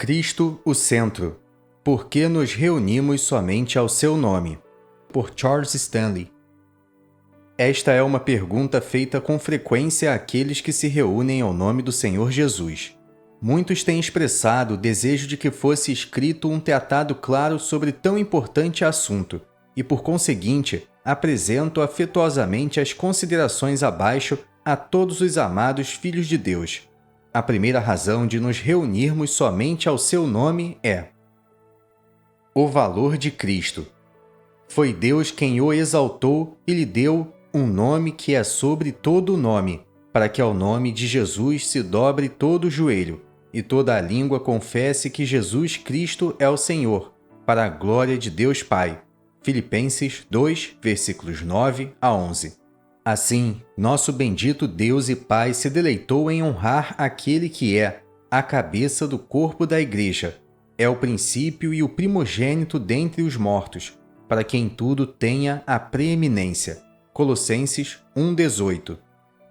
Cristo, o centro. Por que nos reunimos somente ao seu nome? Por Charles Stanley. Esta é uma pergunta feita com frequência àqueles que se reúnem ao nome do Senhor Jesus. Muitos têm expressado o desejo de que fosse escrito um tratado claro sobre tão importante assunto, e por conseguinte, apresento afetuosamente as considerações abaixo a todos os amados filhos de Deus. A primeira razão de nos reunirmos somente ao seu nome é o valor de Cristo. Foi Deus quem o exaltou e lhe deu um nome que é sobre todo nome, para que ao nome de Jesus se dobre todo o joelho, e toda a língua confesse que Jesus Cristo é o Senhor, para a glória de Deus Pai. Filipenses 2, versículos 9 a 11. Assim, nosso bendito Deus e Pai se deleitou em honrar aquele que é a cabeça do corpo da Igreja, é o princípio e o primogênito dentre os mortos, para que em tudo tenha a preeminência. Colossenses 1,18.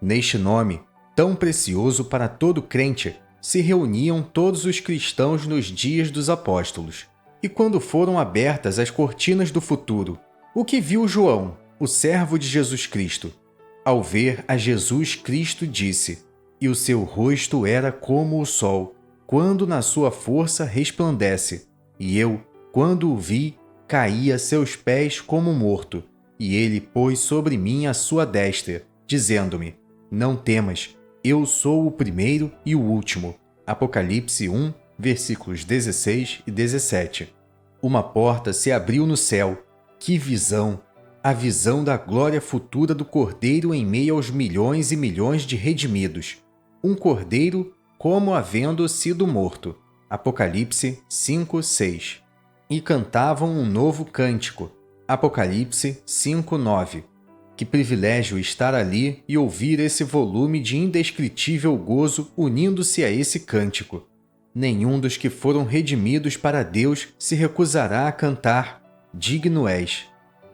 Neste nome, tão precioso para todo crente, se reuniam todos os cristãos nos dias dos apóstolos. E quando foram abertas as cortinas do futuro, o que viu João, o servo de Jesus Cristo? Ao ver a Jesus Cristo, disse: "E o seu rosto era como o sol, quando na sua força resplandece. E eu, quando o vi, caí a seus pés como morto. E ele pôs sobre mim a sua destra, dizendo-me: Não temas, eu sou o primeiro e o último." Apocalipse 1, versículos 16 e 17. Uma porta se abriu no céu. Que visão! A visão da glória futura do Cordeiro em meio aos milhões e milhões de redimidos. Um Cordeiro como havendo sido morto. Apocalipse 5, 6. E cantavam um novo cântico. Apocalipse 5, 9. Que privilégio estar ali e ouvir esse volume de indescritível gozo unindo-se a esse cântico. Nenhum dos que foram redimidos para Deus se recusará a cantar: Digno és.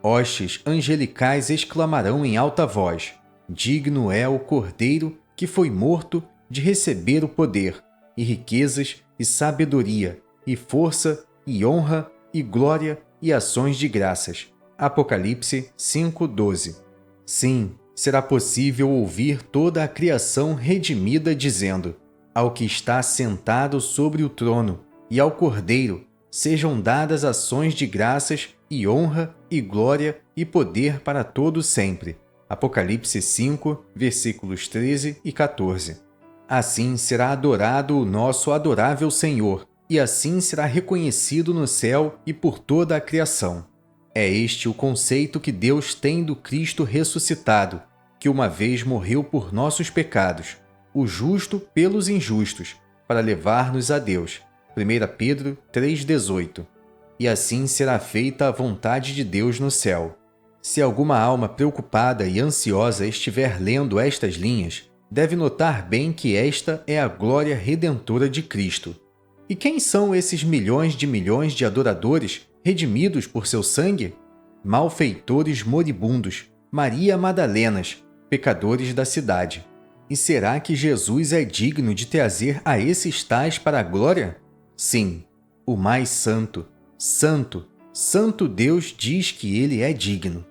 Hostes angelicais exclamarão em alta voz: Digno é o Cordeiro que foi morto de receber o poder, e riquezas, e sabedoria, e força, e honra, e glória, e ações de graças. Apocalipse 5:12. Sim, será possível ouvir toda a criação redimida dizendo: Ao que está sentado sobre o trono, e ao Cordeiro, sejam dadas ações de graças e honra e glória e poder para todo sempre. Apocalipse 5, versículos 13 e 14. Assim será adorado o nosso adorável Senhor, e assim será reconhecido no céu e por toda a criação. É este o conceito que Deus tem do Cristo ressuscitado, que uma vez morreu por nossos pecados, o justo pelos injustos, para levar-nos a Deus. 1 Pedro 3,18. E assim será feita a vontade de Deus no céu. Se alguma alma preocupada e ansiosa estiver lendo estas linhas, deve notar bem que esta é a glória redentora de Cristo. E quem são esses milhões de adoradores redimidos por seu sangue? Malfeitores moribundos, Maria Madalenas, pecadores da cidade. E será que Jesus é digno de trazer a esses tais para a glória? Sim, o mais santo, santo, santo Deus diz que ele é digno.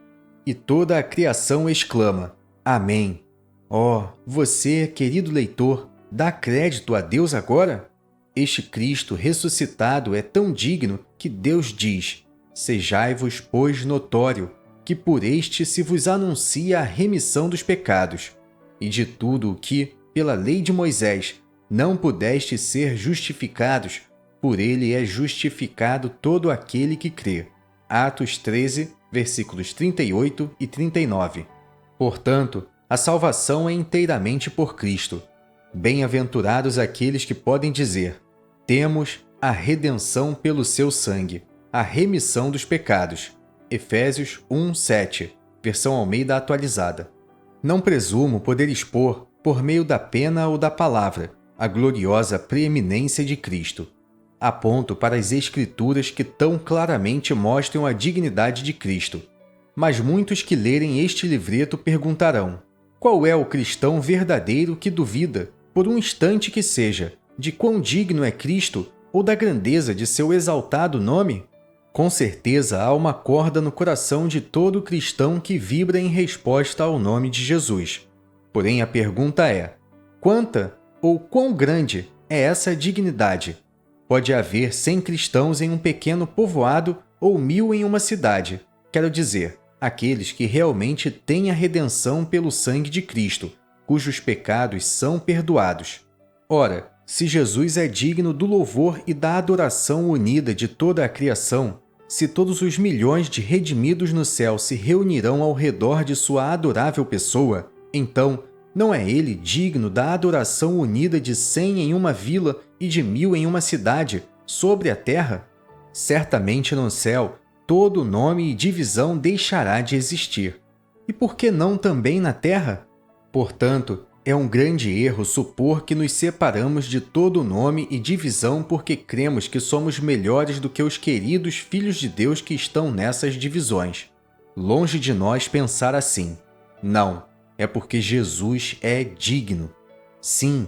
E toda a criação exclama: Amém. Oh, você, querido leitor, dá crédito a Deus agora? Este Cristo ressuscitado é tão digno que Deus diz: Sejai-vos, pois, notório, que por este se vos anuncia a remissão dos pecados, e de tudo o que, pela lei de Moisés, não pudeste ser justificados, por ele é justificado todo aquele que crê. Atos 13, versículos 38 e 39. Portanto, a salvação é inteiramente por Cristo. Bem-aventurados aqueles que podem dizer: Temos a redenção pelo seu sangue, a remissão dos pecados. Efésios 1, 7, versão Almeida atualizada. Não presumo poder expor, por meio da pena ou da palavra, a gloriosa preeminência de Cristo. Aponto para as Escrituras que tão claramente mostram a dignidade de Cristo. Mas muitos que lerem este livreto perguntarão: qual é o cristão verdadeiro que duvida, por um instante que seja, de quão digno é Cristo ou da grandeza de seu exaltado nome? Com certeza há uma corda no coração de todo cristão que vibra em resposta ao nome de Jesus. Porém, a pergunta é: quanta ou quão grande é essa dignidade? Pode haver 100 cristãos em um pequeno povoado ou 1000 em uma cidade. Quero dizer, aqueles que realmente têm a redenção pelo sangue de Cristo, cujos pecados são perdoados. Ora, se Jesus é digno do louvor e da adoração unida de toda a criação, se todos os milhões de redimidos no céu se reunirão ao redor de sua adorável pessoa, então não é ele digno da adoração unida de 100 em uma vila e de 1000 em uma cidade, sobre a terra? Certamente no céu, todo nome e divisão deixará de existir. E por que não também na terra? Portanto, é um grande erro supor que nos separamos de todo nome e divisão porque cremos que somos melhores do que os queridos filhos de Deus que estão nessas divisões. Longe de nós pensar assim. Não, é porque Jesus é digno. Sim,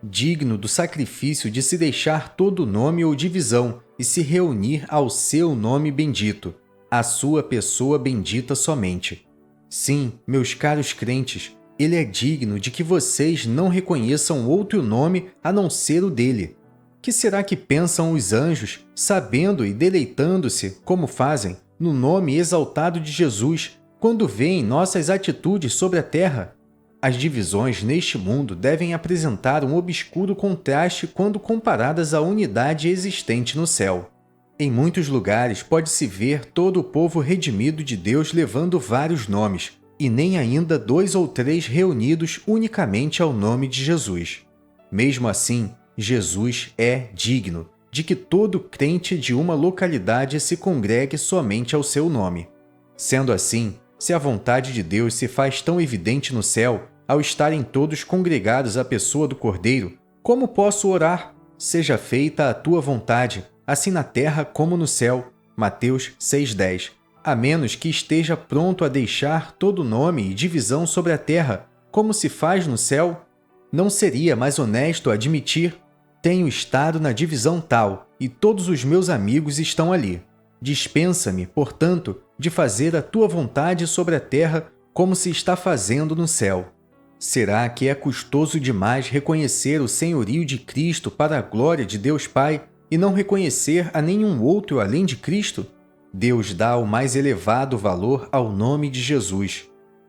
digno do sacrifício de se deixar todo nome ou divisão e se reunir ao seu nome bendito, à sua pessoa bendita somente. Sim, meus caros crentes, ele é digno de que vocês não reconheçam outro nome a não ser o dele. Que será que pensam os anjos, sabendo e deleitando-se, como fazem, no nome exaltado de Jesus, quando veem nossas atitudes sobre a terra? As divisões neste mundo devem apresentar um obscuro contraste quando comparadas à unidade existente no céu. Em muitos lugares pode-se ver todo o povo redimido de Deus levando vários nomes, e nem ainda 2 ou 3 reunidos unicamente ao nome de Jesus. Mesmo assim, Jesus é digno de que todo crente de uma localidade se congregue somente ao seu nome. Sendo assim, se a vontade de Deus se faz tão evidente no céu, ao estarem todos congregados à pessoa do Cordeiro, como posso orar? Seja feita a tua vontade, assim na terra como no céu. Mateus 6,10. A menos que esteja pronto a deixar todo nome e divisão sobre a terra, como se faz no céu? Não seria mais honesto admitir: tenho estado na divisão tal, e todos os meus amigos estão ali. Dispensa-me, portanto, de fazer a tua vontade sobre a terra como se está fazendo no céu. Será que é custoso demais reconhecer o senhorio de Cristo para a glória de Deus Pai e não reconhecer a nenhum outro além de Cristo? Deus dá o mais elevado valor ao nome de Jesus.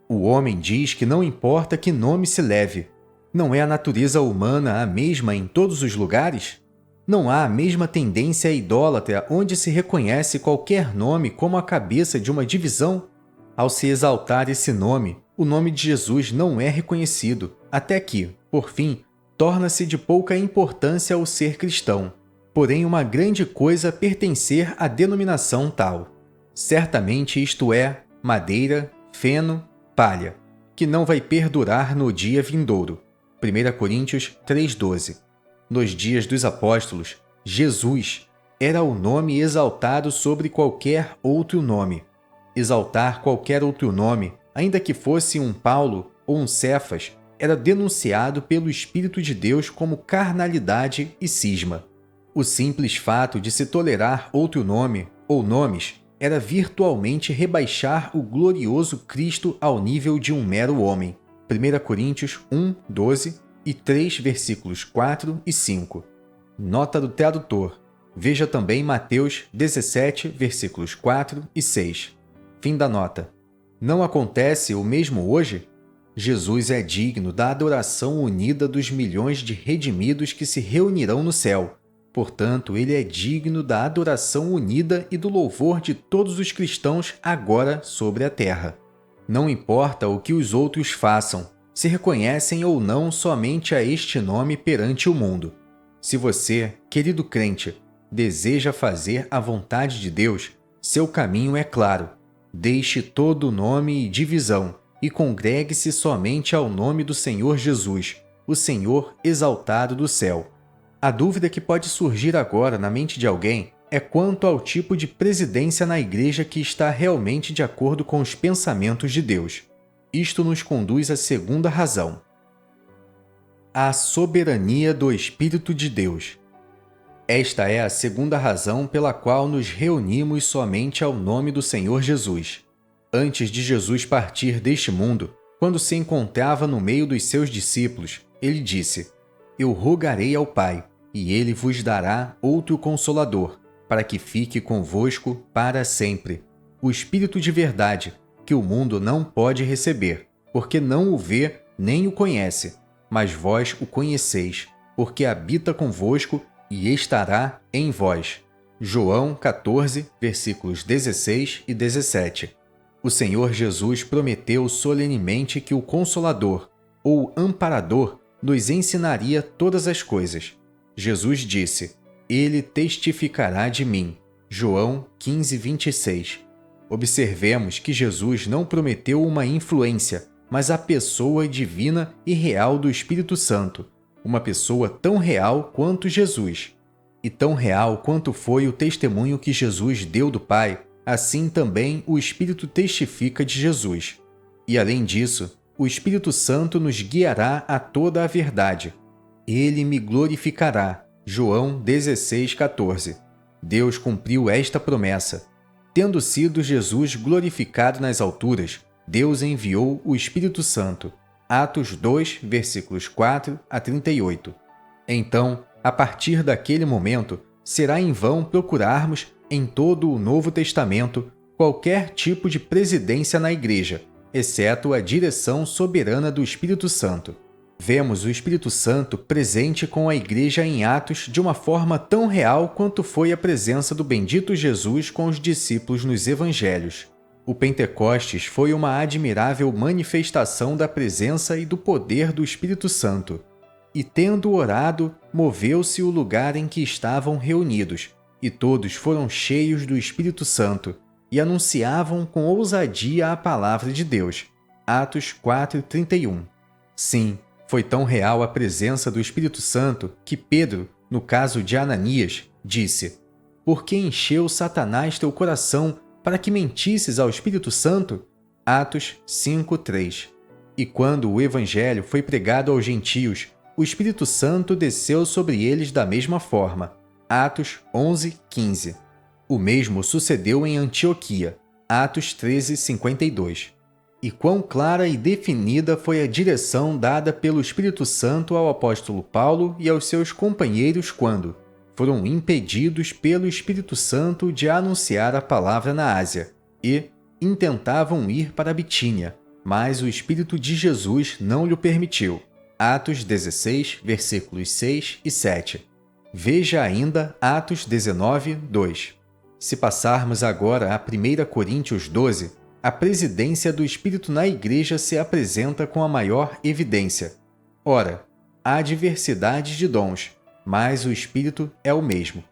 O homem diz que não importa que nome se leve. Não é a natureza humana a mesma em todos os lugares? Não há a mesma tendência idólatra onde se reconhece qualquer nome como a cabeça de uma divisão? Ao se exaltar esse nome, o nome de Jesus não é reconhecido, até que, por fim, torna-se de pouca importância o ser cristão. Porém, uma grande coisa pertencer à denominação tal. Certamente isto é madeira, feno, palha, que não vai perdurar no dia vindouro. 1 Coríntios 3,12. Nos dias dos apóstolos, Jesus era o nome exaltado sobre qualquer outro nome. Exaltar qualquer outro nome, ainda que fosse um Paulo ou um Cefas, era denunciado pelo Espírito de Deus como carnalidade e cisma. O simples fato de se tolerar outro nome ou nomes era virtualmente rebaixar o glorioso Cristo ao nível de um mero homem. 1 Coríntios 1, 12 e 3 versículos 4 e 5. Nota do tradutor. Veja também Mateus 17, versículos 4 e 6. Fim da nota. Não acontece o mesmo hoje? Jesus é digno da adoração unida dos milhões de redimidos que se reunirão no céu. Portanto, ele é digno da adoração unida e do louvor de todos os cristãos agora sobre a terra. Não importa o que os outros façam, se reconhecem ou não somente a este nome perante o mundo. Se você, querido crente, deseja fazer a vontade de Deus, seu caminho é claro. Deixe todo nome e divisão e congregue-se somente ao nome do Senhor Jesus, o Senhor exaltado do céu. A dúvida que pode surgir agora na mente de alguém é quanto ao tipo de presidência na igreja que está realmente de acordo com os pensamentos de Deus. Isto nos conduz à segunda razão. A soberania do Espírito de Deus. Esta é a segunda razão pela qual nos reunimos somente ao nome do Senhor Jesus. Antes de Jesus partir deste mundo, quando se encontrava no meio dos seus discípulos, ele disse: Eu rogarei ao Pai, e ele vos dará outro Consolador, para que fique convosco para sempre. O Espírito de verdade, que o mundo não pode receber, porque não o vê nem o conhece, mas vós o conheceis, porque habita convosco e estará em vós. João 14, versículos 16 e 17. O Senhor Jesus prometeu solenemente que o Consolador, ou Amparador, nos ensinaria todas as coisas. Jesus disse: Ele testificará de mim. João 15, 26. Observemos que Jesus não prometeu uma influência, mas a pessoa divina e real do Espírito Santo, uma pessoa tão real quanto Jesus. E tão real quanto foi o testemunho que Jesus deu do Pai, assim também o Espírito testifica de Jesus. E além disso, o Espírito Santo nos guiará a toda a verdade. Ele me glorificará. João 16, 14. Deus cumpriu esta promessa. Tendo sido Jesus glorificado nas alturas, Deus enviou o Espírito Santo. Atos 2, versículos 4 a 38. Então, a partir daquele momento, será em vão procurarmos, em todo o Novo Testamento, qualquer tipo de presidência na Igreja, exceto a direção soberana do Espírito Santo. Vemos o Espírito Santo presente com a Igreja em Atos de uma forma tão real quanto foi a presença do bendito Jesus com os discípulos nos Evangelhos. O Pentecostes foi uma admirável manifestação da presença e do poder do Espírito Santo. E tendo orado, moveu-se o lugar em que estavam reunidos, e todos foram cheios do Espírito Santo, e anunciavam com ousadia a palavra de Deus. Atos 4:31. Sim, foi tão real a presença do Espírito Santo que Pedro, no caso de Ananias, disse: Por que encheu Satanás teu coração para que mentisses ao Espírito Santo? Atos 5:3. E quando o Evangelho foi pregado aos gentios, o Espírito Santo desceu sobre eles da mesma forma. Atos 11:15. O mesmo sucedeu em Antioquia. Atos 13:52. E quão clara e definida foi a direção dada pelo Espírito Santo ao apóstolo Paulo e aos seus companheiros quando foram impedidos pelo Espírito Santo de anunciar a palavra na Ásia e intentavam ir para a Bitínia, mas o Espírito de Jesus não lhe permitiu. Atos 16, versículos 6 e 7. Veja ainda Atos 19, 2. Se passarmos agora a 1 Coríntios 12, a presidência do Espírito na Igreja se apresenta com a maior evidência. Ora, há diversidade de dons, mas o Espírito é o mesmo.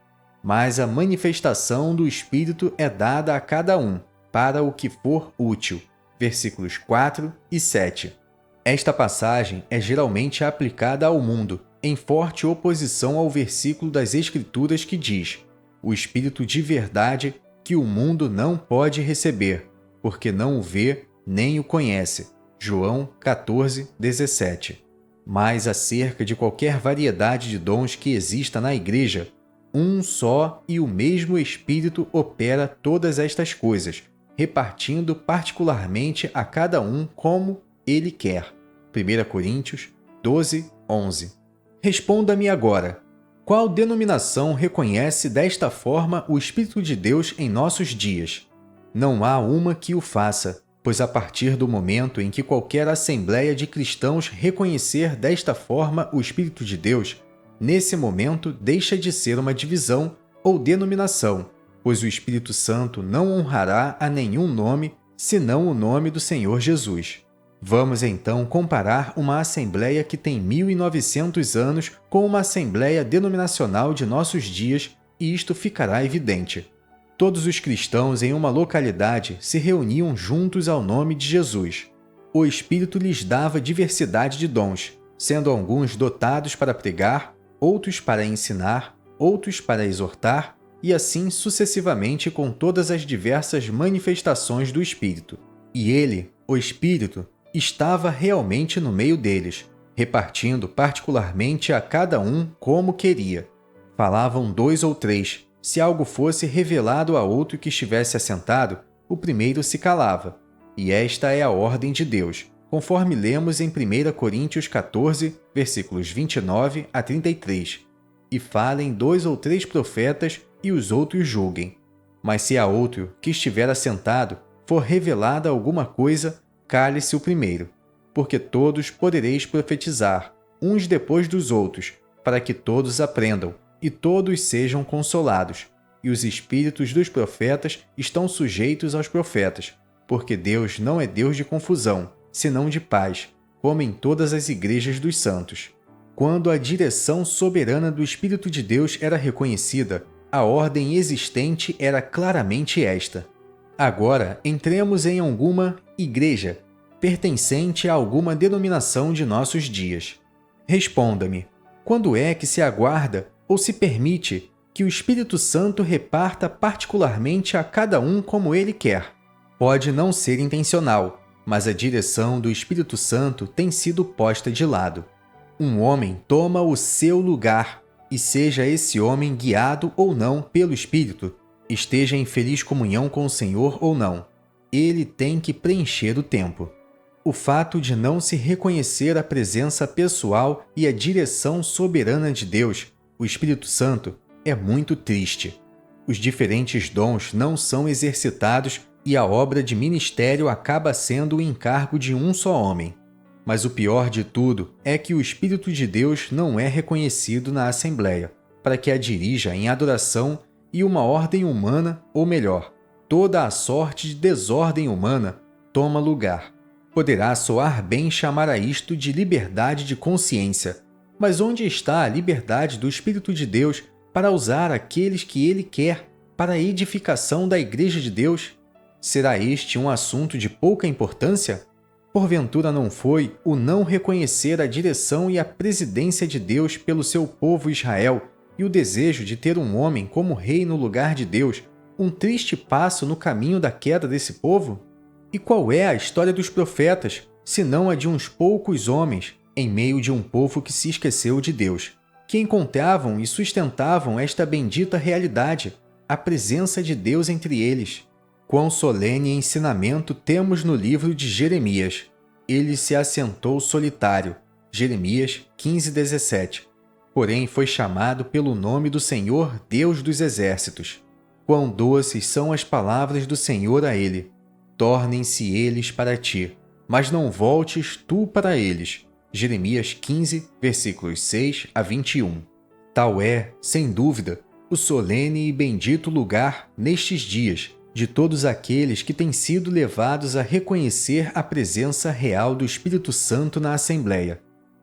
Mas a manifestação do Espírito é dada a cada um, para o que for útil. Versículos 4 e 7. Esta passagem é geralmente aplicada ao mundo, em forte oposição ao versículo das Escrituras que diz: o Espírito de verdade que o mundo não pode receber, porque não o vê nem o conhece. João 14, 17. Mas acerca de qualquer variedade de dons que exista na Igreja, um só e o mesmo Espírito opera todas estas coisas, repartindo particularmente a cada um como ele quer. 1 Coríntios 12, 11. Responda-me agora: qual denominação reconhece desta forma o Espírito de Deus em nossos dias? Não há uma que o faça, pois a partir do momento em que qualquer assembleia de cristãos reconhecer desta forma o Espírito de Deus, nesse momento deixa de ser uma divisão ou denominação, pois o Espírito Santo não honrará a nenhum nome senão o nome do Senhor Jesus. Vamos então comparar uma assembleia que tem 1900 anos com uma assembleia denominacional de nossos dias e isto ficará evidente. Todos os cristãos em uma localidade se reuniam juntos ao nome de Jesus. O Espírito lhes dava diversidade de dons, sendo alguns dotados para pregar, outros para ensinar, outros para exortar, e assim sucessivamente com todas as diversas manifestações do Espírito. E ele, o Espírito, estava realmente no meio deles, repartindo particularmente a cada um como queria. Falavam 2 ou 3. Se algo fosse revelado a outro que estivesse assentado, o primeiro se calava. E esta é a ordem de Deus, conforme lemos em 1 Coríntios 14, versículos 29 a 33. E falem 2 ou 3 profetas, e os outros julguem. Mas se a outro, que estiver assentado, for revelada alguma coisa, cale-se o primeiro. Porque todos podereis profetizar, uns depois dos outros, para que todos aprendam, e todos sejam consolados. E os espíritos dos profetas estão sujeitos aos profetas, porque Deus não é Deus de confusão, senão de paz, como em todas as igrejas dos santos. Quando a direção soberana do Espírito de Deus era reconhecida, a ordem existente era claramente esta. Agora, entremos em alguma igreja, pertencente a alguma denominação de nossos dias. Responda-me, quando é que se aguarda ou se permite que o Espírito Santo reparta particularmente a cada um como ele quer? Pode não ser intencional, mas a direção do Espírito Santo tem sido posta de lado. Um homem toma o seu lugar, e seja esse homem guiado ou não pelo Espírito, esteja em feliz comunhão com o Senhor ou não, ele tem que preencher o tempo. O fato de não se reconhecer a presença pessoal e a direção soberana de Deus, o Espírito Santo, é muito triste. Os diferentes dons não são exercitados e a obra de ministério acaba sendo o encargo de um só homem. Mas o pior de tudo é que o Espírito de Deus não é reconhecido na Assembleia, para que a dirija em adoração e uma ordem humana, ou melhor, toda a sorte de desordem humana, toma lugar. Poderá soar bem chamar a isto de liberdade de consciência, mas onde está a liberdade do Espírito de Deus para usar aqueles que Ele quer para a edificação da Igreja de Deus? Será este um assunto de pouca importância? Porventura não foi o não reconhecer a direção e a presidência de Deus pelo seu povo Israel e o desejo de ter um homem como rei no lugar de Deus um triste passo no caminho da queda desse povo? E qual é a história dos profetas, senão a de uns poucos homens, em meio de um povo que se esqueceu de Deus, que encontravam e sustentavam esta bendita realidade, a presença de Deus entre eles? Quão solene ensinamento temos no livro de Jeremias. Ele se assentou solitário. Jeremias 15:17. Porém foi chamado pelo nome do Senhor, Deus dos exércitos. Quão doces são as palavras do Senhor a ele. Tornem-se eles para ti, mas não voltes tu para eles. Jeremias 15, versículos 6 a 21. Tal é, sem dúvida, o solene e bendito lugar, nestes dias, de todos aqueles que têm sido levados a reconhecer a presença real do Espírito Santo na Assembleia.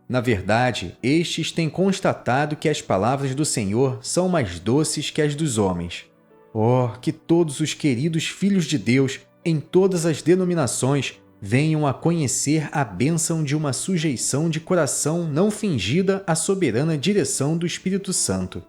Na verdade, estes têm constatado que as palavras do Senhor são mais doces que as dos homens. Oh, que todos os queridos filhos de Deus, em todas as denominações, venham a conhecer a bênção de uma sujeição de coração não fingida à soberana direção do Espírito Santo.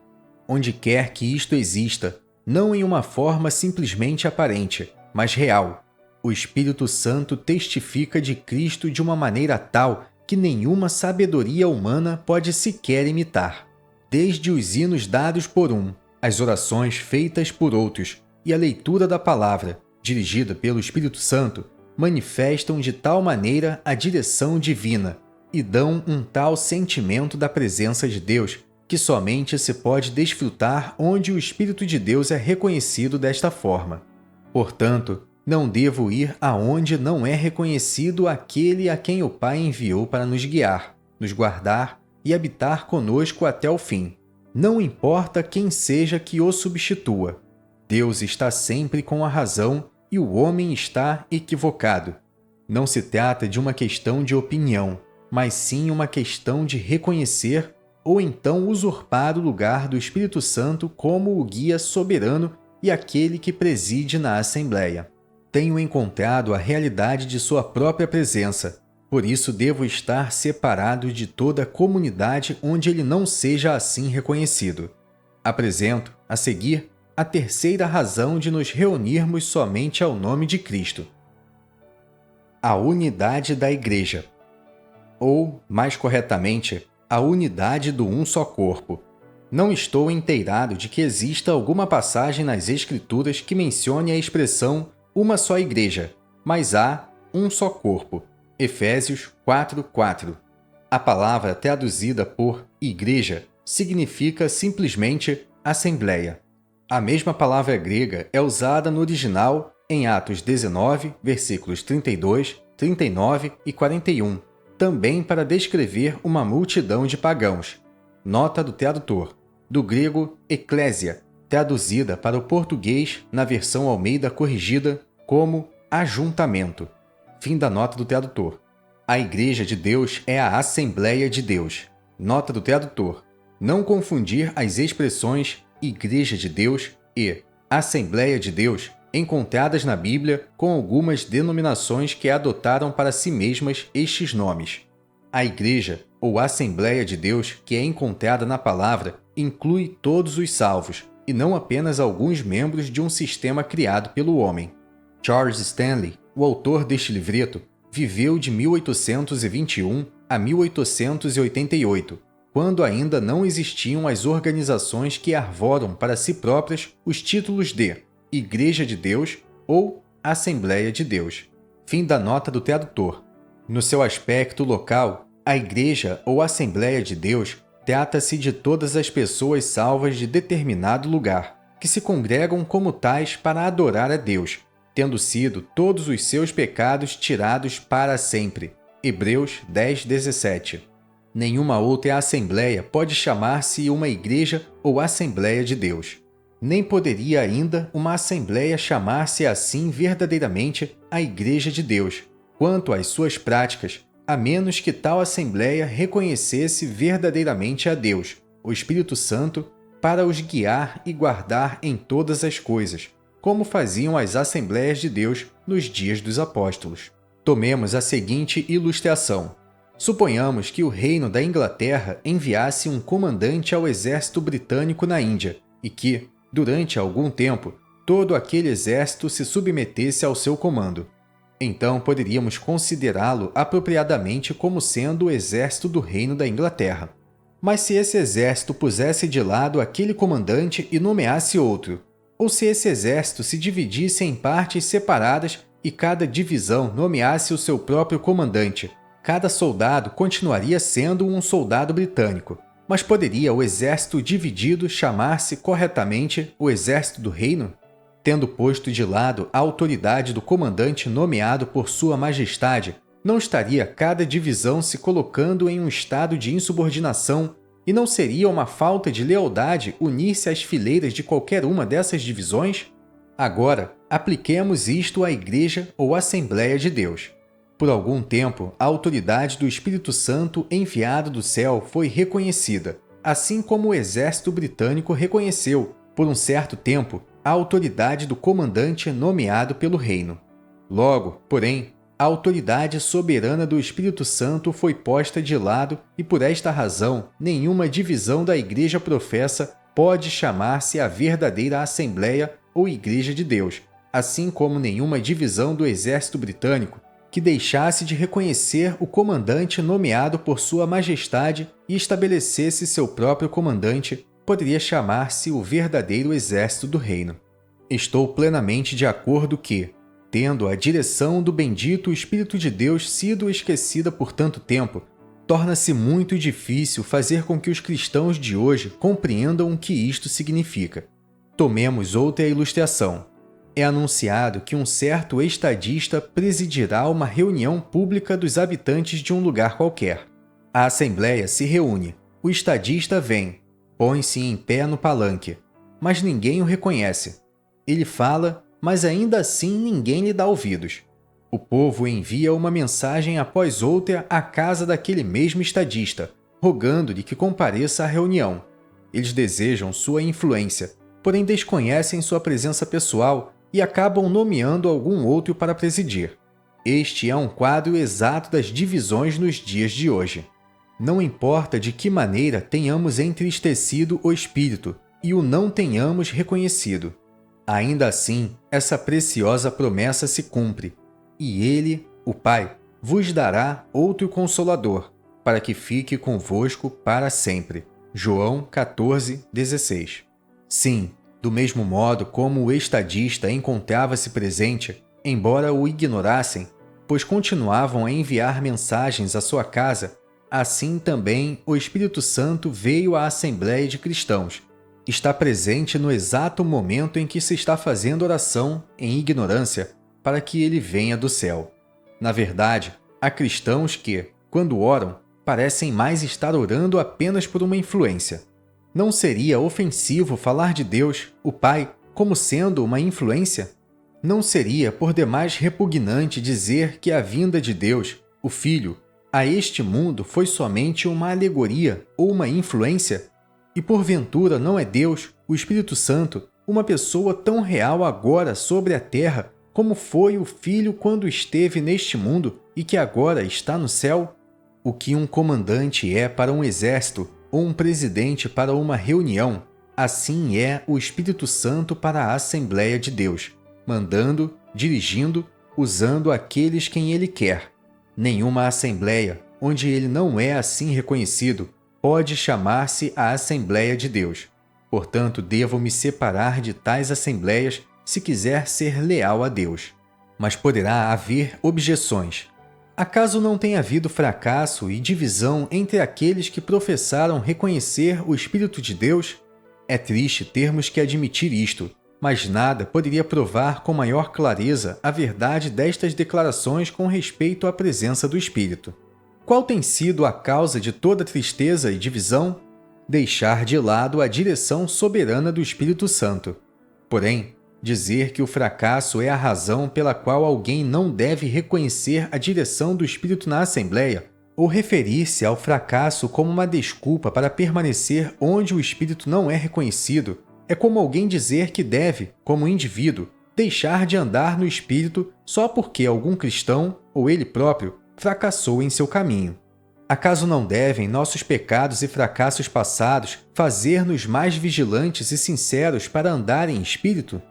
Onde quer que isto exista, não em uma forma simplesmente aparente, mas real, o Espírito Santo testifica de Cristo de uma maneira tal que nenhuma sabedoria humana pode sequer imitar. Desde os hinos dados por um, as orações feitas por outros e a leitura da palavra, dirigida pelo Espírito Santo, manifestam de tal maneira a direção divina e dão um tal sentimento da presença de Deus que somente se pode desfrutar onde o Espírito de Deus é reconhecido desta forma. Portanto, não devo ir aonde não é reconhecido aquele a quem o Pai enviou para nos guiar, nos guardar e habitar conosco até o fim. Não importa quem seja que o substitua. Deus está sempre com a razão e o homem está equivocado. Não se trata de uma questão de opinião, mas sim uma questão de reconhecer ou então usurpar o lugar do Espírito Santo como o guia soberano e aquele que preside na Assembleia. Tenho encontrado a realidade de sua própria presença, por isso devo estar separado de toda a comunidade onde ele não seja assim reconhecido. Apresento, a seguir, a terceira razão de nos reunirmos somente ao nome de Cristo. A unidade da Igreja. Ou, mais corretamente, a unidade do um só corpo. Não estou inteirado de que exista alguma passagem nas Escrituras que mencione a expressão uma só igreja, mas há um só corpo. Efésios 4:4. A palavra traduzida por igreja significa simplesmente assembleia. A mesma palavra grega é usada no original em Atos 19, versículos 32, 39 e 41, também para descrever uma multidão de pagãos. Nota do tradutor. Do grego eclésia, traduzida para o português na versão Almeida corrigida como ajuntamento. Fim da nota do tradutor. A Igreja de Deus é a Assembleia de Deus. Nota do tradutor. Não confundir as expressões Igreja de Deus e Assembleia de Deus encontradas na Bíblia com algumas denominações que adotaram para si mesmas estes nomes. A Igreja, ou Assembleia de Deus, que é encontrada na palavra, inclui todos os salvos, e não apenas alguns membros de um sistema criado pelo homem. Charles Stanley, o autor deste livreto, viveu de 1821 a 1888, quando ainda não existiam as organizações que arvoram para si próprias os títulos de Igreja de Deus ou Assembleia de Deus. Fim da nota do tradutor. No seu aspecto local, a Igreja ou Assembleia de Deus trata-se de todas as pessoas salvas de determinado lugar, que se congregam como tais para adorar a Deus, tendo sido todos os seus pecados tirados para sempre. Hebreus 10:17. Nenhuma outra assembleia pode chamar-se uma igreja ou Assembleia de Deus. Nem poderia ainda uma assembleia chamar-se assim verdadeiramente a Igreja de Deus, quanto às suas práticas, a menos que tal assembleia reconhecesse verdadeiramente a Deus, o Espírito Santo, para os guiar e guardar em todas as coisas, como faziam as Assembleias de Deus nos dias dos apóstolos. Tomemos a seguinte ilustração. Suponhamos que o reino da Inglaterra enviasse um comandante ao exército britânico na Índia e que, durante algum tempo, todo aquele exército se submetesse ao seu comando. Então poderíamos considerá-lo apropriadamente como sendo o exército do reino da Inglaterra. Mas se esse exército pusesse de lado aquele comandante e nomeasse outro, ou se esse exército se dividisse em partes separadas e cada divisão nomeasse o seu próprio comandante, cada soldado continuaria sendo um soldado britânico. Mas poderia o exército dividido chamar-se corretamente o exército do reino? Tendo posto de lado a autoridade do comandante nomeado por Sua Majestade, não estaria cada divisão se colocando em um estado de insubordinação e não seria uma falta de lealdade unir-se às fileiras de qualquer uma dessas divisões? Agora, apliquemos isto à Igreja ou Assembleia de Deus. Por algum tempo, a autoridade do Espírito Santo enviado do céu foi reconhecida, assim como o exército britânico reconheceu, por um certo tempo, a autoridade do comandante nomeado pelo reino. Logo, porém, a autoridade soberana do Espírito Santo foi posta de lado e, por esta razão, nenhuma divisão da Igreja professa pode chamar-se a verdadeira Assembleia ou Igreja de Deus, assim como nenhuma divisão do exército britânico que deixasse de reconhecer o comandante nomeado por Sua Majestade e estabelecesse seu próprio comandante, poderia chamar-se o verdadeiro exército do reino. Estou plenamente de acordo que, tendo a direção do bendito Espírito de Deus sido esquecida por tanto tempo, torna-se muito difícil fazer com que os cristãos de hoje compreendam o que isto significa. Tomemos outra ilustração. É anunciado que um certo estadista presidirá uma reunião pública dos habitantes de um lugar qualquer. A assembleia se reúne, o estadista vem, põe-se em pé no palanque, mas ninguém o reconhece. Ele fala, mas ainda assim ninguém lhe dá ouvidos. O povo envia uma mensagem após outra à casa daquele mesmo estadista, rogando-lhe que compareça à reunião. Eles desejam sua influência, porém desconhecem sua presença pessoal e acabam nomeando algum outro para presidir. Este é um quadro exato das divisões nos dias de hoje. Não importa de que maneira tenhamos entristecido o Espírito e o não tenhamos reconhecido. Ainda assim, essa preciosa promessa se cumpre, e Ele, o Pai, vos dará outro Consolador, para que fique convosco para sempre. João 14:16. Sim, do mesmo modo como o estadista encontrava-se presente, embora o ignorassem, pois continuavam a enviar mensagens à sua casa, assim também o Espírito Santo veio à Assembleia de Cristãos. Está presente no exato momento em que se está fazendo oração em ignorância para que ele venha do céu. Na verdade, há cristãos que, quando oram, parecem mais estar orando apenas por uma influência. Não seria ofensivo falar de Deus, o Pai, como sendo uma influência? Não seria por demais repugnante dizer que a vinda de Deus, o Filho, a este mundo foi somente uma alegoria ou uma influência? E porventura não é Deus, o Espírito Santo, uma pessoa tão real agora sobre a terra como foi o Filho quando esteve neste mundo e que agora está no céu? O que um comandante é para um exército ou um presidente para uma reunião, assim é o Espírito Santo para a Assembleia de Deus, mandando, dirigindo, usando aqueles quem ele quer. Nenhuma assembleia, onde ele não é assim reconhecido, pode chamar-se a Assembleia de Deus. Portanto, devo me separar de tais assembleias se quiser ser leal a Deus. Mas poderá haver objeções. Acaso não tem havido fracasso e divisão entre aqueles que professaram reconhecer o Espírito de Deus? É triste termos que admitir isto, mas nada poderia provar com maior clareza a verdade destas declarações com respeito à presença do Espírito. Qual tem sido a causa de toda tristeza e divisão? Deixar de lado a direção soberana do Espírito Santo. Porém, dizer que o fracasso é a razão pela qual alguém não deve reconhecer a direção do Espírito na Assembleia, ou referir-se ao fracasso como uma desculpa para permanecer onde o Espírito não é reconhecido, é como alguém dizer que deve, como indivíduo, deixar de andar no Espírito só porque algum cristão, ou ele próprio, fracassou em seu caminho. Acaso não devem nossos pecados e fracassos passados fazer-nos mais vigilantes e sinceros para andar em Espírito?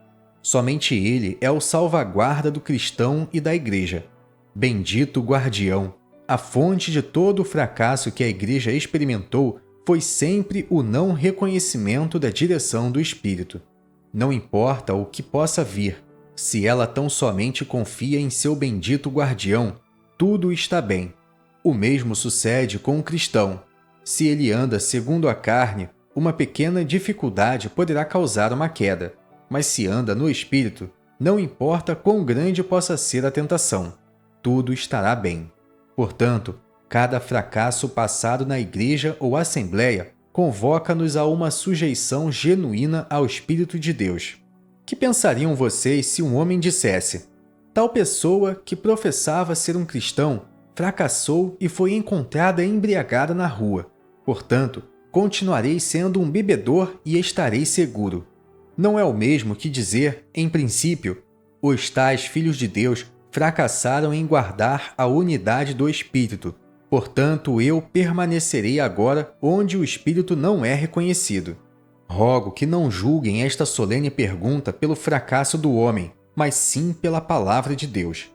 Somente Ele é o salvaguarda do cristão e da Igreja. Bendito guardião! A fonte de todo o fracasso que a Igreja experimentou foi sempre o não reconhecimento da direção do Espírito. Não importa o que possa vir, se ela tão somente confia em seu bendito guardião, tudo está bem. O mesmo sucede com o cristão. Se ele anda segundo a carne, uma pequena dificuldade poderá causar uma queda. Mas se anda no Espírito, não importa quão grande possa ser a tentação, tudo estará bem. Portanto, cada fracasso passado na igreja ou assembleia convoca-nos a uma sujeição genuína ao Espírito de Deus. Que pensariam vocês se um homem dissesse: tal pessoa que professava ser um cristão fracassou e foi encontrada embriagada na rua. Portanto, continuarei sendo um bebedor e estarei seguro. Não é o mesmo que dizer, em princípio, os tais filhos de Deus fracassaram em guardar a unidade do Espírito. Portanto, eu permanecerei agora onde o Espírito não é reconhecido. Rogo que não julguem esta solene pergunta pelo fracasso do homem, mas sim pela palavra de Deus.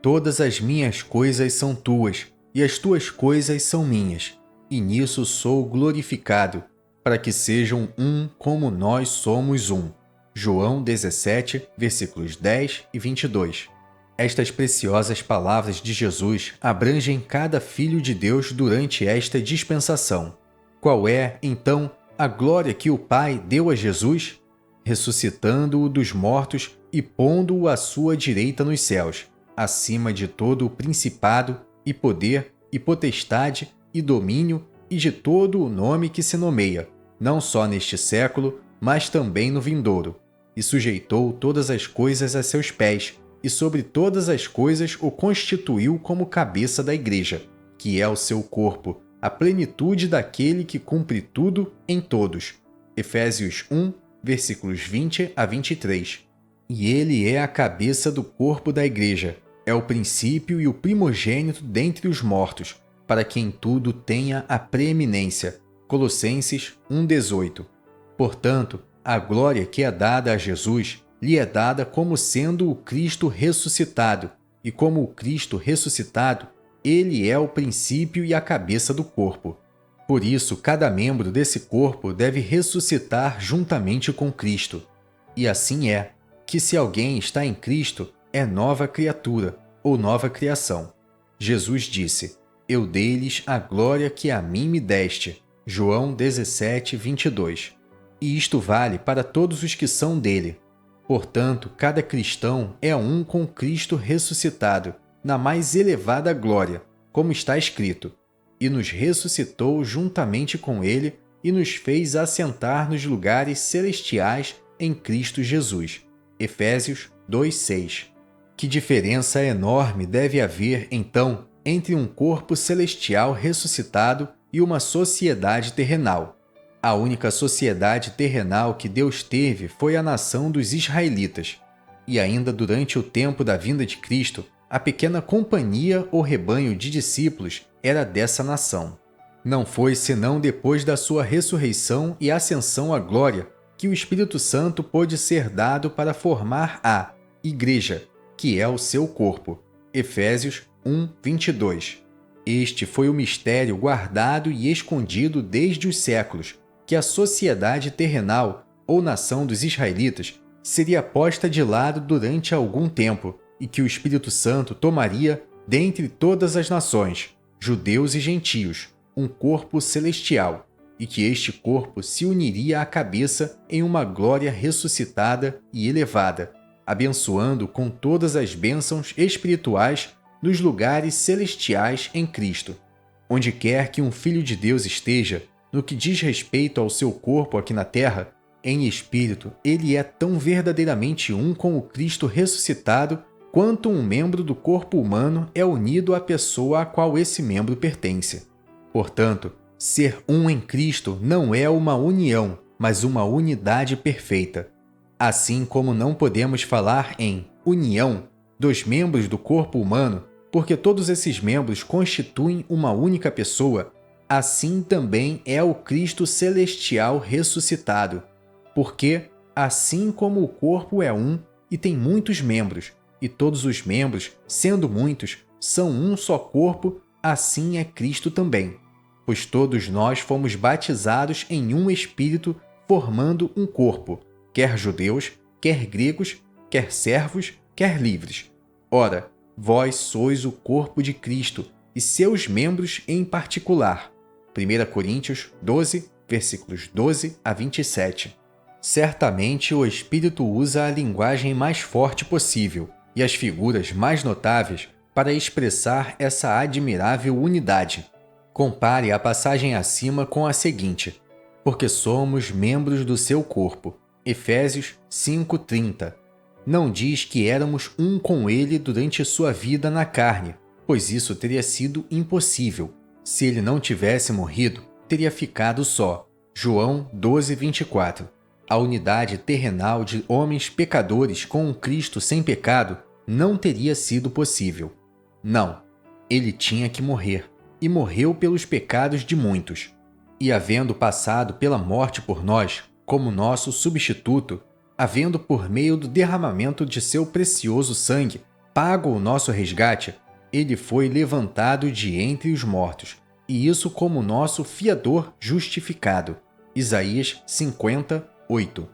Todas as minhas coisas são tuas, e as tuas coisas são minhas, e nisso sou glorificado, para que sejam um como nós somos um. João 17, versículos 10 e 22. Estas preciosas palavras de Jesus abrangem cada filho de Deus durante esta dispensação. Qual é, então, a glória que o Pai deu a Jesus? Ressuscitando-o dos mortos e pondo-o à sua direita nos céus, acima de todo o principado, e poder, e potestade, e domínio, e de todo o nome que se nomeia, não só neste século, mas também no vindouro. E sujeitou todas as coisas a seus pés, e sobre todas as coisas o constituiu como cabeça da Igreja, que é o seu corpo, a plenitude daquele que cumpre tudo em todos. Efésios 1, versículos 20 a 23. E ele é a cabeça do corpo da Igreja, é o princípio e o primogênito dentre os mortos, para que em tudo tenha a preeminência. Colossenses 1,18. Portanto, a glória que é dada a Jesus lhe é dada como sendo o Cristo ressuscitado, e como o Cristo ressuscitado, ele é o princípio e a cabeça do corpo. Por isso, cada membro desse corpo deve ressuscitar juntamente com Cristo. E assim é, que se alguém está em Cristo, é nova criatura, ou nova criação. Jesus disse: Eu dei-lhes a glória que a mim me deste. João 17, 22. E isto vale para todos os que são dele. Portanto, cada cristão é um com Cristo ressuscitado, na mais elevada glória, como está escrito: E nos ressuscitou juntamente com ele e nos fez assentar nos lugares celestiais em Cristo Jesus. Efésios 2:6. Que diferença enorme deve haver, então, entre um corpo celestial ressuscitado e uma sociedade terrenal. A única sociedade terrenal que Deus teve foi a nação dos israelitas. E ainda durante o tempo da vinda de Cristo, a pequena companhia ou rebanho de discípulos era dessa nação. Não foi senão depois da sua ressurreição e ascensão à glória que o Espírito Santo pôde ser dado para formar a Igreja, que é o seu corpo. Efésios 1, 22. Este foi o mistério guardado e escondido desde os séculos, que a sociedade terrenal, ou nação dos israelitas, seria posta de lado durante algum tempo, e que o Espírito Santo tomaria, dentre todas as nações, judeus e gentios, um corpo celestial, e que este corpo se uniria à cabeça em uma glória ressuscitada e elevada, abençoando com todas as bênçãos espirituais nos lugares celestiais em Cristo. Onde quer que um filho de Deus esteja, no que diz respeito ao seu corpo aqui na terra, em espírito, ele é tão verdadeiramente um com o Cristo ressuscitado quanto um membro do corpo humano é unido à pessoa a qual esse membro pertence. Portanto, ser um em Cristo não é uma união, mas uma unidade perfeita. Assim como não podemos falar em união dos membros do corpo humano, porque todos esses membros constituem uma única pessoa, assim também é o Cristo celestial ressuscitado. Porque, assim como o corpo é um e tem muitos membros, e todos os membros, sendo muitos, são um só corpo, assim é Cristo também. Pois todos nós fomos batizados em um Espírito, formando um corpo, quer judeus, quer gregos, quer servos, quer livres. Ora, vós sois o corpo de Cristo, e seus membros em particular. 1 Coríntios 12, versículos 12 a 27. Certamente o Espírito usa a linguagem mais forte possível e as figuras mais notáveis para expressar essa admirável unidade. Compare a passagem acima com a seguinte: porque somos membros do seu corpo. Efésios 5:30. Não diz que éramos um com ele durante sua vida na carne, pois isso teria sido impossível. Se ele não tivesse morrido, teria ficado só. João 12:24. A unidade terrenal de homens pecadores com um Cristo sem pecado não teria sido possível. Não, ele tinha que morrer, e morreu pelos pecados de muitos. E havendo passado pela morte por nós, como nosso substituto, havendo por meio do derramamento de seu precioso sangue pago o nosso resgate, ele foi levantado de entre os mortos, e isso como nosso fiador justificado. Isaías 50:8.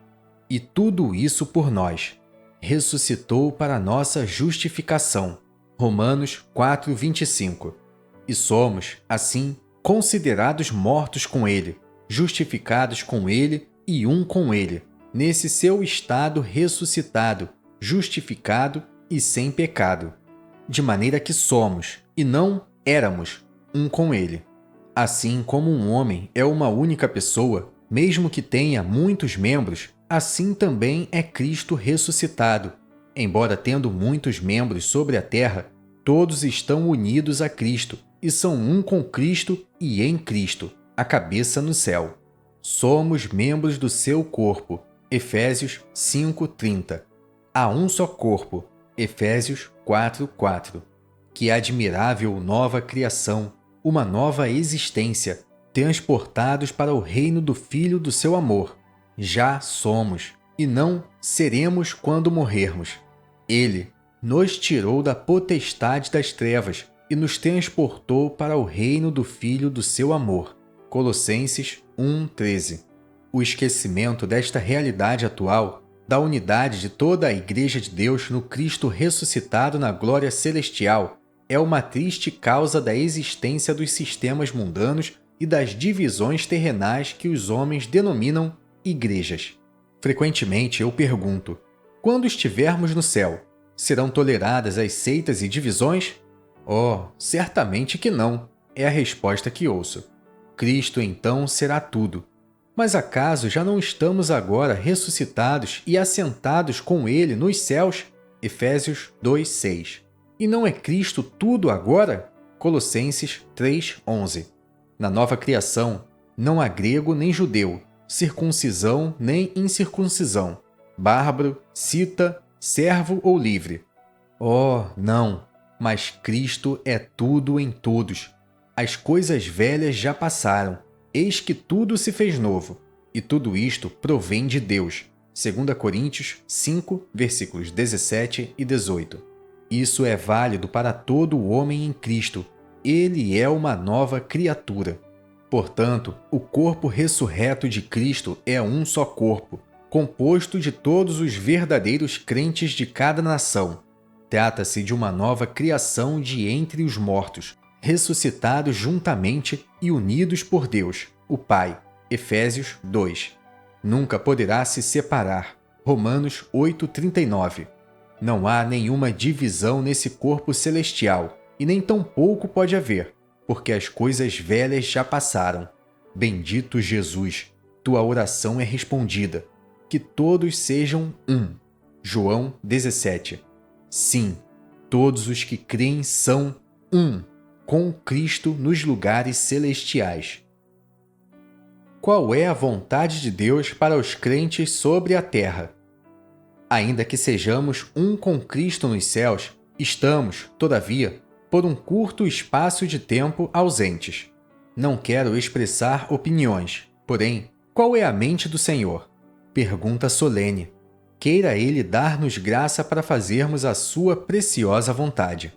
E tudo isso por nós. Ressuscitou para nossa justificação. Romanos 4:25. E somos, assim, considerados mortos com ele, justificados com ele e um com ele, nesse seu estado ressuscitado, justificado e sem pecado. De maneira que somos, e não éramos, um com ele. Assim como um homem é uma única pessoa, mesmo que tenha muitos membros, assim também é Cristo ressuscitado. Embora tendo muitos membros sobre a terra, todos estão unidos a Cristo e são um com Cristo e em Cristo, a cabeça no céu. Somos membros do seu corpo. Efésios 5:30. Há um só corpo. Efésios 4:4. Que admirável nova criação, uma nova existência, transportados para o reino do Filho do seu amor. Já somos, e não seremos quando morrermos. Ele nos tirou da potestade das trevas e nos transportou para o reino do Filho do seu amor. Colossenses 1:13. O esquecimento desta realidade atual, da unidade de toda a Igreja de Deus no Cristo ressuscitado na glória celestial, é uma triste causa da existência dos sistemas mundanos e das divisões terrenais que os homens denominam igrejas. Frequentemente eu pergunto: quando estivermos no céu, serão toleradas as seitas e divisões? Oh, certamente que não, é a resposta que ouço. Cristo então será tudo. Mas acaso já não estamos agora ressuscitados e assentados com Ele nos céus? Efésios 2:6. E não é Cristo tudo agora? Colossenses 3:11. Na nova criação, não há grego nem judeu, circuncisão nem incircuncisão, bárbaro, cita, servo ou livre. Oh, não! Mas Cristo é tudo em todos. As coisas velhas já passaram, eis que tudo se fez novo. E tudo isto provém de Deus. 2 Coríntios 5, versículos 17 e 18. Isso é válido para todo o homem em Cristo. Ele é uma nova criatura. Portanto, o corpo ressurreto de Cristo é um só corpo, composto de todos os verdadeiros crentes de cada nação. Trata-se de uma nova criação de entre os mortos, ressuscitados juntamente e unidos por Deus, o Pai. Efésios 2. Nunca poderá se separar. Romanos 8:39. Não há nenhuma divisão nesse corpo celestial, e nem tampouco pode haver, porque as coisas velhas já passaram. Bendito Jesus, tua oração é respondida. Que todos sejam um. João 17. Sim, todos os que creem são um, com Cristo nos lugares celestiais. Qual é a vontade de Deus para os crentes sobre a terra? Ainda que sejamos um com Cristo nos céus, estamos, todavia, por um curto espaço de tempo ausentes. Não quero expressar opiniões, porém, qual é a mente do Senhor? Pergunta solene. Queira Ele dar-nos graça para fazermos a sua preciosa vontade.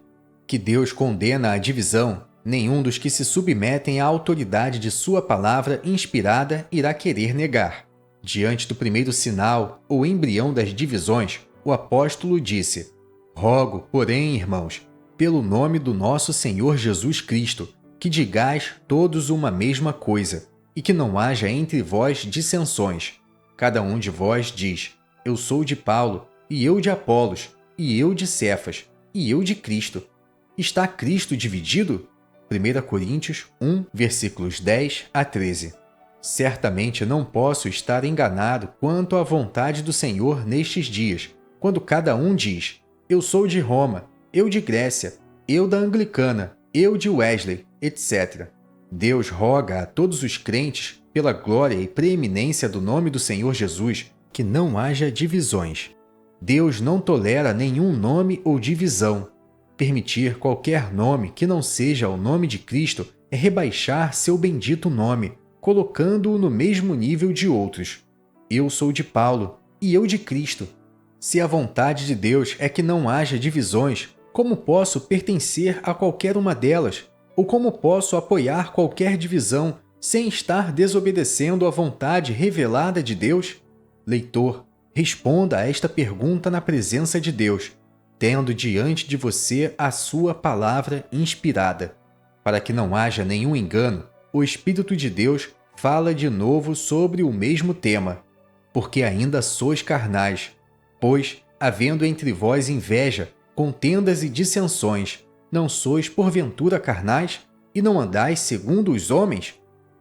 Que Deus condena a divisão, nenhum dos que se submetem à autoridade de sua palavra inspirada irá querer negar. Diante do primeiro sinal, ou embrião das divisões, o apóstolo disse: Rogo, porém, irmãos, pelo nome do nosso Senhor Jesus Cristo, que digais todos uma mesma coisa, e que não haja entre vós dissensões. Cada um de vós diz: Eu sou de Paulo, e eu de Apolos, e eu de Cefas, e eu de Cristo. Está Cristo dividido? 1 Coríntios 1, versículos 10 a 13. Certamente não posso estar enganado quanto à vontade do Senhor nestes dias, quando cada um diz: Eu sou de Roma, eu de Grécia, eu da Anglicana, eu de Wesley, etc. Deus roga a todos os crentes, pela glória e preeminência do nome do Senhor Jesus, que não haja divisões. Deus não tolera nenhum nome ou divisão. Permitir qualquer nome que não seja o nome de Cristo é rebaixar seu bendito nome, colocando-o no mesmo nível de outros. Eu sou de Paulo, e eu de Cristo. Se a vontade de Deus é que não haja divisões, como posso pertencer a qualquer uma delas? Ou como posso apoiar qualquer divisão sem estar desobedecendo à vontade revelada de Deus? Leitor, responda a esta pergunta na presença de Deus, tendo diante de você a sua palavra inspirada. Para que não haja nenhum engano, o Espírito de Deus fala de novo sobre o mesmo tema. Porque ainda sois carnais, pois, havendo entre vós inveja, contendas e dissensões, não sois porventura carnais, e não andais segundo os homens?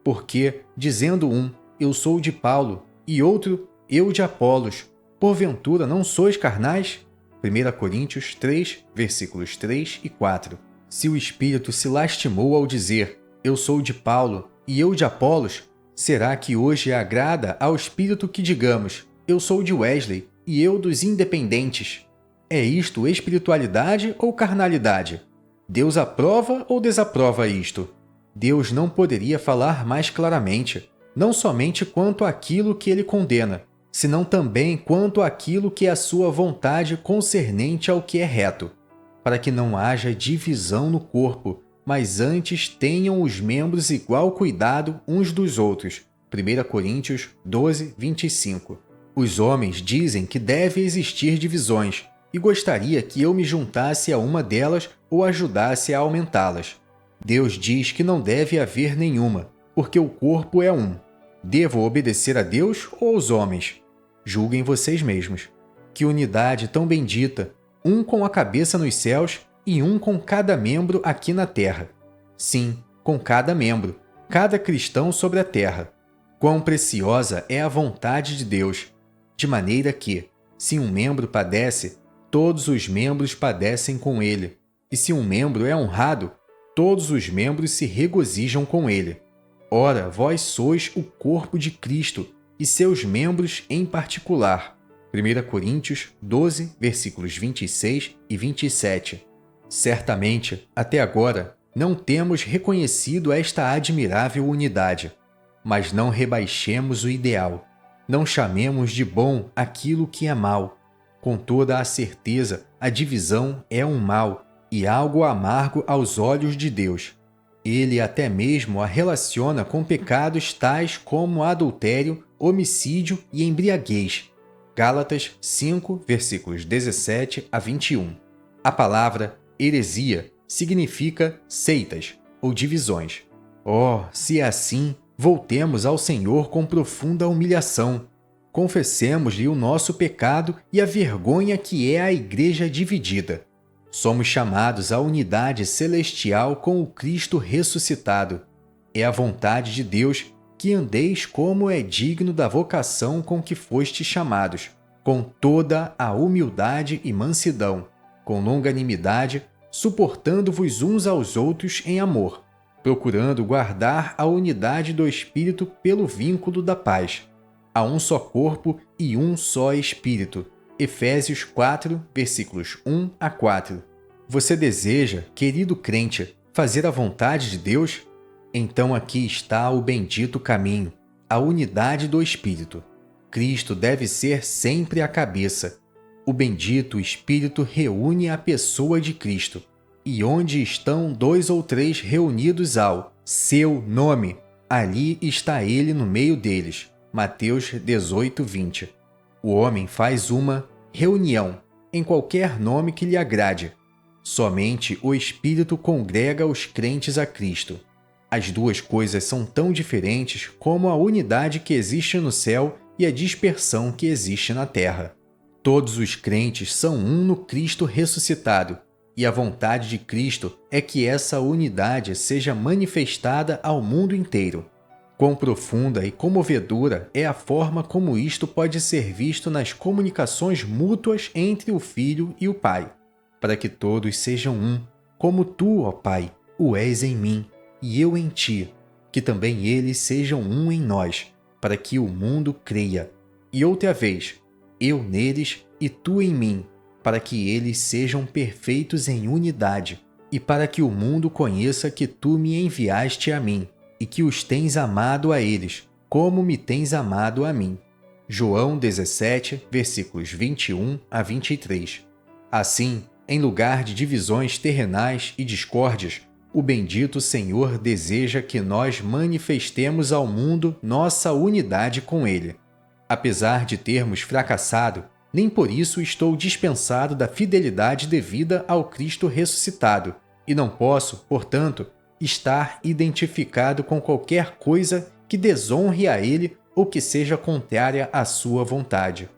Porque, dizendo um, eu sou de Paulo, e outro, eu de Apolos, porventura não sois carnais? 1 Coríntios 3, versículos 3 e 4. Se o Espírito se lastimou ao dizer, eu sou de Paulo e eu de Apolos, será que hoje agrada ao Espírito que digamos, eu sou de Wesley e eu dos independentes? É isto espiritualidade ou carnalidade? Deus aprova ou desaprova isto? Deus não poderia falar mais claramente, não somente quanto àquilo que ele condena, senão também quanto àquilo que é a sua vontade concernente ao que é reto, para que não haja divisão no corpo, mas antes tenham os membros igual cuidado uns dos outros. 1 Coríntios 12, 25. Os homens dizem que deve existir divisões, e gostaria que eu me juntasse a uma delas ou ajudasse a aumentá-las. Deus diz que não deve haver nenhuma, porque o corpo é um. Devo obedecer a Deus ou aos homens? Julguem vocês mesmos. Que unidade tão bendita, um com a cabeça nos céus e um com cada membro aqui na terra. Sim, com cada membro, cada cristão sobre a terra. Quão preciosa é a vontade de Deus, de maneira que, se um membro padece, todos os membros padecem com ele, e se um membro é honrado, todos os membros se regozijam com ele. Ora, vós sois o corpo de Cristo, e seus membros em particular. 1 Coríntios 12, versículos 26 e 27. Certamente, até agora, não temos reconhecido esta admirável unidade. Mas não rebaixemos o ideal. Não chamemos de bom aquilo que é mal. Com toda a certeza, a divisão é um mal e algo amargo aos olhos de Deus. Ele até mesmo a relaciona com pecados tais como adultério, homicídio e embriaguez. Gálatas 5, versículos 17 a 21. A palavra heresia significa seitas ou divisões. Oh, se é assim, voltemos ao Senhor com profunda humilhação. Confessemos-lhe o nosso pecado e a vergonha que é a igreja dividida. Somos chamados à unidade celestial com o Cristo ressuscitado. É a vontade de Deus que andeis como é digno da vocação com que fostes chamados, com toda a humildade e mansidão, com longanimidade, suportando-vos uns aos outros em amor, procurando guardar a unidade do Espírito pelo vínculo da paz. Há um só corpo e um só Espírito. Efésios 4, versículos 1 a 4. Você deseja, querido crente, fazer a vontade de Deus? Então aqui está o bendito caminho, a unidade do Espírito. Cristo deve ser sempre a cabeça. O bendito Espírito reúne a pessoa de Cristo. E onde estão 2 ou 3 reunidos ao seu nome, ali está ele no meio deles. Mateus 18, 20. O homem faz uma reunião, em qualquer nome que lhe agrade. Somente o Espírito congrega os crentes a Cristo. As duas coisas são tão diferentes como a unidade que existe no céu e a dispersão que existe na terra. Todos os crentes são um no Cristo ressuscitado, e a vontade de Cristo é que essa unidade seja manifestada ao mundo inteiro. Quão profunda e comovedora é a forma como isto pode ser visto nas comunicações mútuas entre o Filho e o Pai, para que todos sejam um, como tu, ó Pai, o és em mim, e eu em ti, que também eles sejam um em nós, para que o mundo creia. E outra vez, eu neles e tu em mim, para que eles sejam perfeitos em unidade, e para que o mundo conheça que tu me enviaste a mim, e que os tens amado a eles, como me tens amado a mim. João 17, versículos 21 a 23. Assim, em lugar de divisões terrenais e discórdias, o bendito Senhor deseja que nós manifestemos ao mundo nossa unidade com Ele. Apesar de termos fracassado, nem por isso estou dispensado da fidelidade devida ao Cristo ressuscitado, e não posso, portanto, estar identificado com qualquer coisa que desonre a Ele ou que seja contrária à sua vontade.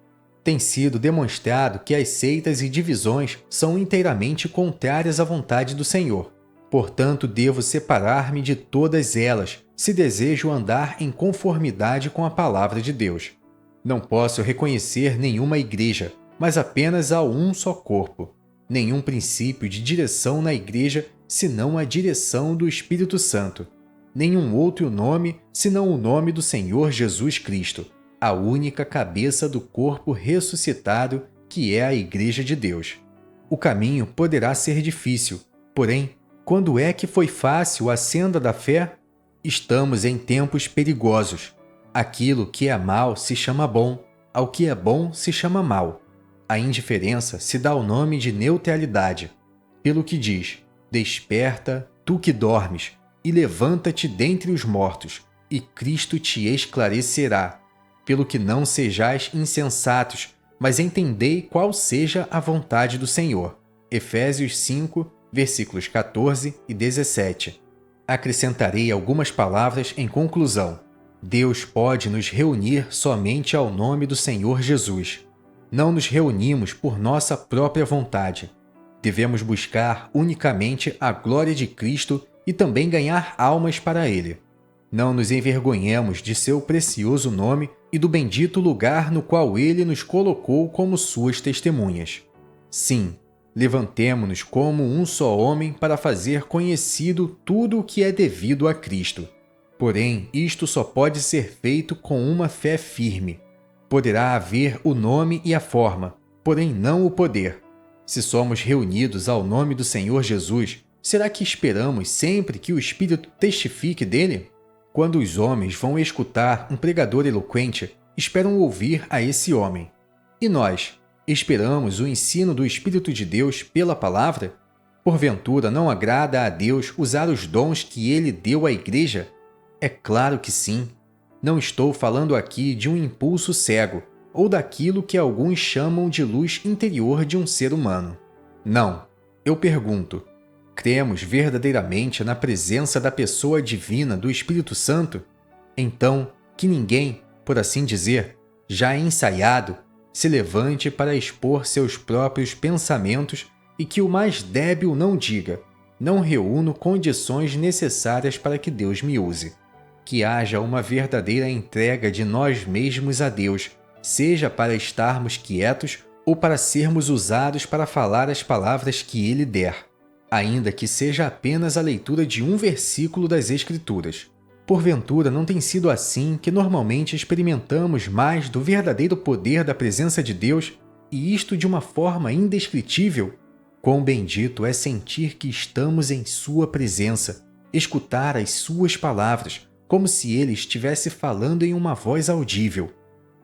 Tem sido demonstrado que as seitas e divisões são inteiramente contrárias à vontade do Senhor. Portanto, devo separar-me de todas elas, se desejo andar em conformidade com a palavra de Deus. Não posso reconhecer nenhuma igreja, mas apenas há um só corpo. Nenhum princípio de direção na igreja, senão a direção do Espírito Santo. Nenhum outro nome, senão o nome do Senhor Jesus Cristo, a única cabeça do corpo ressuscitado, que é a Igreja de Deus. O caminho poderá ser difícil, porém, quando é que foi fácil a senda da fé? Estamos em tempos perigosos. Aquilo que é mal se chama bom, ao que é bom se chama mal. A indiferença se dá o nome de neutralidade. Pelo que diz, desperta, Tu que dormes, e levanta-te dentre os mortos, e Cristo te esclarecerá. Pelo que não sejais insensatos, mas entendei qual seja a vontade do Senhor. Efésios 5, versículos 14 e 17. Acrescentarei algumas palavras em conclusão. Deus pode nos reunir somente ao nome do Senhor Jesus. Não nos reunimos por nossa própria vontade. Devemos buscar unicamente a glória de Cristo e também ganhar almas para Ele. Não nos envergonhemos de seu precioso nome e do bendito lugar no qual Ele nos colocou como suas testemunhas. Sim, levantemo-nos como um só homem para fazer conhecido tudo o que é devido a Cristo. Porém, isto só pode ser feito com uma fé firme. Poderá haver o nome e a forma, porém não o poder. Se somos reunidos ao nome do Senhor Jesus, será que esperamos sempre que o Espírito testifique dele? Quando os homens vão escutar um pregador eloquente, esperam ouvir a esse homem. E nós, esperamos o ensino do Espírito de Deus pela palavra? Porventura não agrada a Deus usar os dons que Ele deu à igreja? É claro que sim. Não estou falando aqui de um impulso cego, ou daquilo que alguns chamam de luz interior de um ser humano. Não. Eu pergunto, cremos verdadeiramente na presença da pessoa divina do Espírito Santo? Então, que ninguém, por assim dizer, já ensaiado, se levante para expor seus próprios pensamentos e que o mais débil não diga, não reúno condições necessárias para que Deus me use. Que haja uma verdadeira entrega de nós mesmos a Deus, seja para estarmos quietos ou para sermos usados para falar as palavras que Ele der, ainda que seja apenas a leitura de um versículo das Escrituras. Porventura não tem sido assim que normalmente experimentamos mais do verdadeiro poder da presença de Deus, e isto de uma forma indescritível? Quão bendito é sentir que estamos em Sua presença, escutar as Suas palavras, como se Ele estivesse falando em uma voz audível.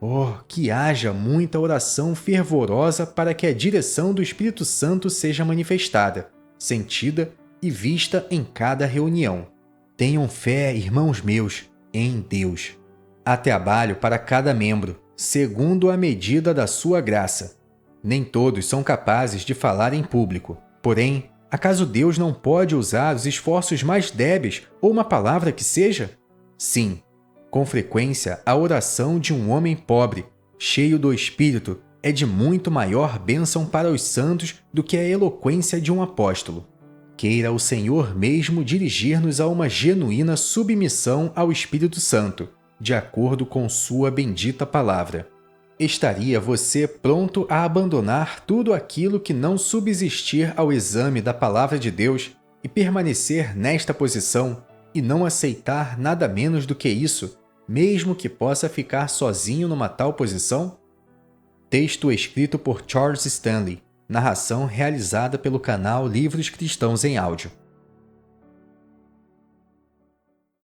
Oh, que haja muita oração fervorosa para que a direção do Espírito Santo seja manifestada, sentida e vista em cada reunião. Tenham fé, irmãos meus, em Deus. Há trabalho para cada membro, segundo a medida da sua graça. Nem todos são capazes de falar em público. Porém, acaso Deus não pode usar os esforços mais débeis ou uma palavra que seja? Sim. Com frequência, a oração de um homem pobre, cheio do Espírito, é de muito maior bênção para os santos do que a eloquência de um apóstolo. Queira o Senhor mesmo dirigir-nos a uma genuína submissão ao Espírito Santo, de acordo com sua bendita palavra. Estaria você pronto a abandonar tudo aquilo que não subsistir ao exame da palavra de Deus e permanecer nesta posição e não aceitar nada menos do que isso, mesmo que possa ficar sozinho numa tal posição? Texto escrito por Charles Stanley. Narração realizada pelo canal Livros Cristãos em Áudio.